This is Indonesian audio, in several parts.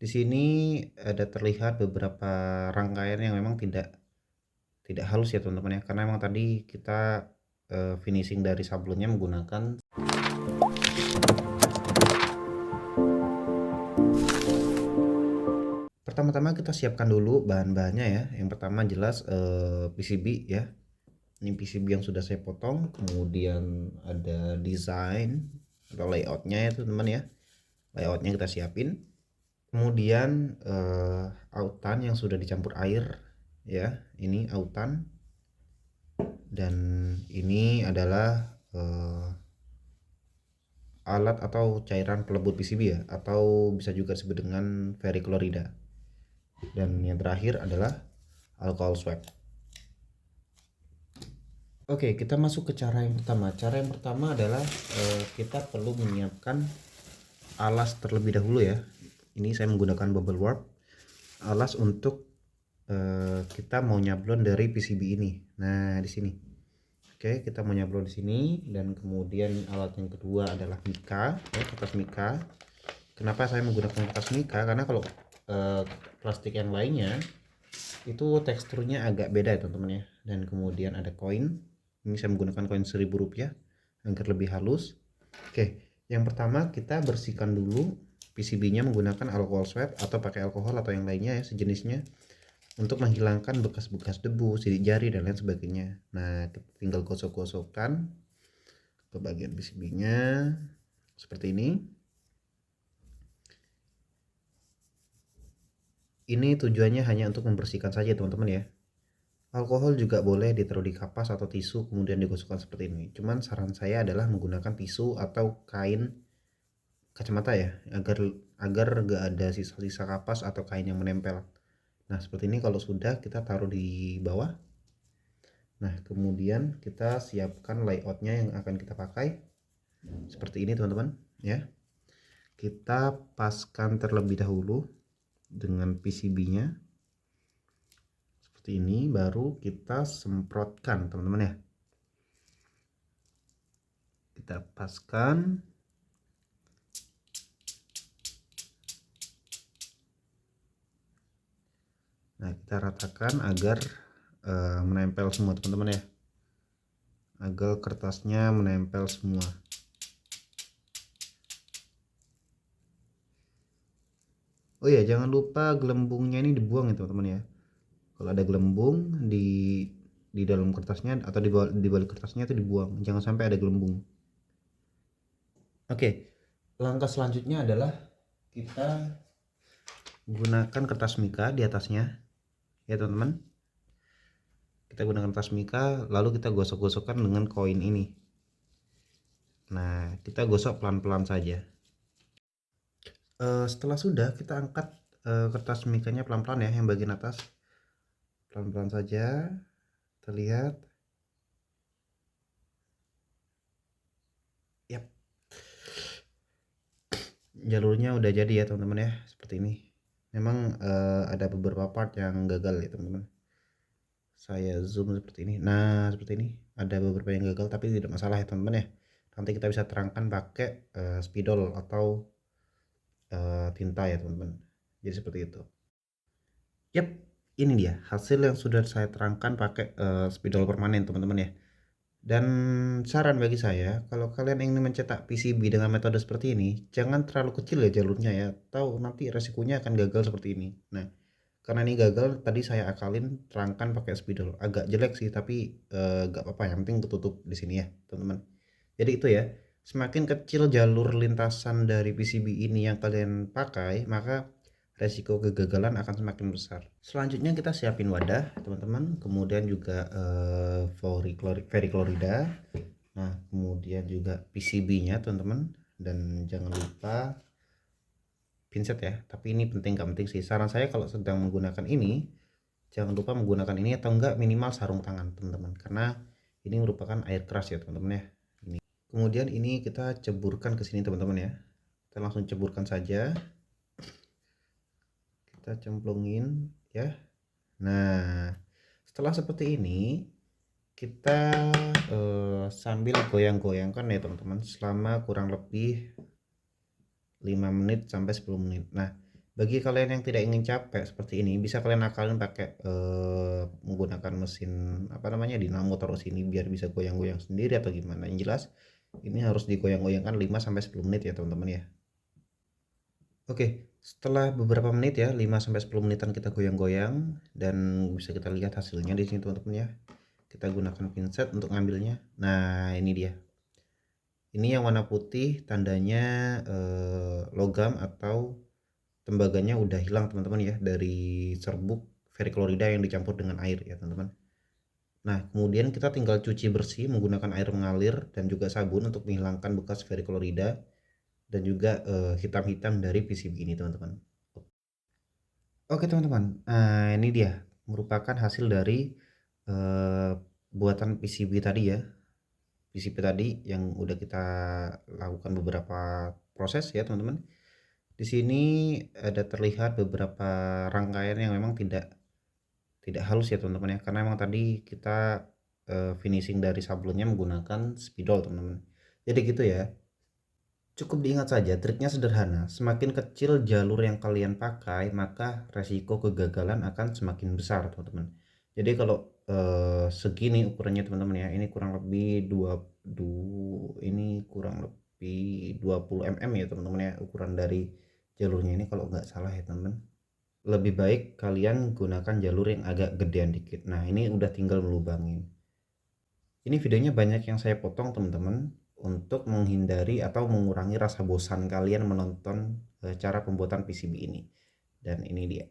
Di sini ada terlihat beberapa rangkaian yang memang tidak halus ya teman-teman ya, karena memang tadi kita finishing dari sablonnya menggunakan. Pertama-tama kita siapkan dulu bahan-bahannya ya. Yang pertama jelas PCB ya. Ini PCB yang sudah saya potong, kemudian ada desain atau layoutnya ya teman-teman ya. Layoutnya kita siapin. Kemudian autan yang sudah dicampur air ya. Ini autan. Dan ini adalah alat atau cairan pelembut PCB ya, atau bisa juga disebut dengan verichlorida. Dan yang terakhir adalah alcohol swab. Oke, kita masuk ke cara yang pertama. Cara yang pertama adalah kita perlu menyiapkan alas terlebih dahulu ya. Ini saya menggunakan bubble wrap, alas untuk kita mau nyablon dari PCB ini. Nah, di sini. Oke, kita mau nyablon di sini, dan kemudian alat yang kedua adalah mika, ya, kertas mika. Kenapa saya menggunakan kertas mika? Karena kalau plastik yang lainnya itu teksturnya agak beda ya teman-teman ya. Dan kemudian ada koin. Ini saya menggunakan koin Rp1.000 agar lebih halus. Oke, yang pertama kita bersihkan dulu PCB-nya menggunakan alcohol swab atau pakai alkohol atau yang lainnya ya sejenisnya, untuk menghilangkan bekas-bekas debu, sidik jari dan lain sebagainya. Nah, kita tinggal gosok-gosokkan ke bagian PCB-nya seperti ini. Ini tujuannya hanya untuk membersihkan saja teman-teman ya. Alkohol juga boleh ditaruh di kapas atau tisu kemudian digosokkan seperti ini. Cuman saran saya adalah menggunakan tisu atau kain kacamata ya, agar gak ada sisa-sisa kapas atau kain yang menempel. Nah, seperti ini kalau sudah kita taruh di bawah. Nah, kemudian kita siapkan layoutnya yang akan kita pakai seperti ini teman-teman ya. Kita paskan terlebih dahulu dengan PCB-nya seperti ini, baru kita semprotkan teman-teman ya. Kita paskan. Nah, kita ratakan agar menempel semua teman-teman ya, agar kertasnya menempel semua. Oh ya, jangan lupa gelembungnya ini dibuang ya teman-teman ya. Kalau ada gelembung di dalam kertasnya atau di balik kertasnya itu dibuang, jangan sampai ada gelembung. Oke, langkah selanjutnya adalah kita gunakan kertas mika di atasnya ya teman-teman. Kita gunakan kertas mika, lalu kita gosok-gosokkan dengan koin ini. Nah, kita gosok pelan-pelan saja. Setelah sudah, kita angkat kertas mikanya pelan-pelan ya, yang bagian atas pelan-pelan saja, terlihat. Yap, jalurnya udah jadi ya teman-teman ya, seperti ini. Memang ada beberapa part yang gagal ya teman-teman. Saya zoom seperti ini. Nah, seperti ini. Ada beberapa yang gagal, tapi tidak masalah ya teman-teman ya. Nanti kita bisa terangkan pakai spidol atau tinta ya teman-teman. Jadi seperti itu. Yap, ini dia hasil yang sudah saya terangkan pakai spidol permanen teman-teman ya. Dan saran bagi saya, kalau kalian ingin mencetak PCB dengan metode seperti ini, jangan terlalu kecil ya jalurnya ya, tahu nanti resikonya akan gagal seperti ini. Nah, karena ini gagal, tadi saya akalin terangkan pakai spidol. Agak jelek sih, tapi gak apa-apa, yang penting ketutup di sini ya teman-teman. Jadi itu ya, semakin kecil jalur lintasan dari PCB ini yang kalian pakai, maka resiko kegagalan akan semakin besar. Selanjutnya kita siapin wadah teman-teman, kemudian juga verichlorida. Nah, kemudian juga PCB-nya teman-teman, dan jangan lupa pinset ya. Tapi ini penting, gak penting sih. Saran saya kalau sedang menggunakan ini, jangan lupa menggunakan ini atau enggak minimal sarung tangan teman-teman, karena ini merupakan air keras ya teman-teman ya. Ini. Kemudian ini kita ceburkan ke sini teman-teman ya. Kita langsung ceburkan saja. Kita cemplungin ya. Nah, setelah seperti ini kita sambil goyang-goyangkan ya teman-teman selama kurang lebih 5 menit sampai 10 menit. Nah, Bagi kalian yang tidak ingin capek seperti ini, bisa kalian akalin pakai, menggunakan mesin, apa namanya, dinamo taruh sini biar bisa goyang-goyang sendiri atau gimana, yang jelas ini harus digoyang-goyangkan 5 sampai 10 menit ya teman-teman ya. Oke, setelah beberapa menit ya, 5 sampai 10 menitan kita goyang-goyang dan bisa kita lihat hasilnya di sini teman-teman ya. Kita gunakan pinset untuk ngambilnya. Nah, ini dia. Ini yang warna putih tandanya logam atau tembaganya udah hilang teman-teman ya dari serbuk veriklorida yang dicampur dengan air ya teman-teman. Nah, kemudian kita tinggal cuci bersih menggunakan air mengalir dan juga sabun untuk menghilangkan bekas veriklorida dan juga hitam-hitam dari PCB ini teman-teman. Oke teman-teman, ini dia merupakan hasil dari eh, buatan PCB tadi ya. PCB tadi yang udah kita lakukan beberapa proses ya teman-teman. Di sini ada terlihat beberapa rangkaian yang memang tidak halus ya teman-teman ya, karena memang tadi kita finishing dari sablonnya menggunakan spidol teman-teman. Jadi gitu ya. Cukup diingat saja, triknya sederhana. Semakin kecil jalur yang kalian pakai, maka resiko kegagalan akan semakin besar, teman-teman. Jadi kalau segini ukurannya teman-teman ya, ini kurang lebih ini kurang lebih 20 mm ya teman-teman ya, ukuran dari jalurnya ini kalau nggak salah ya teman-teman. Lebih baik kalian gunakan jalur yang agak gedean dikit. Nah, ini udah tinggal melubangin. Ini videonya banyak yang saya potong teman-teman untuk menghindari atau mengurangi rasa bosan kalian menonton cara pembuatan PCB ini. Dan ini dia.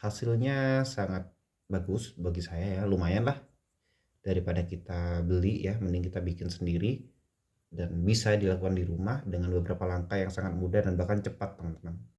Hasilnya sangat bagus bagi saya ya, lumayan lah daripada kita beli ya, mending kita bikin sendiri dan bisa dilakukan di rumah dengan beberapa langkah yang sangat mudah dan bahkan cepat teman-teman.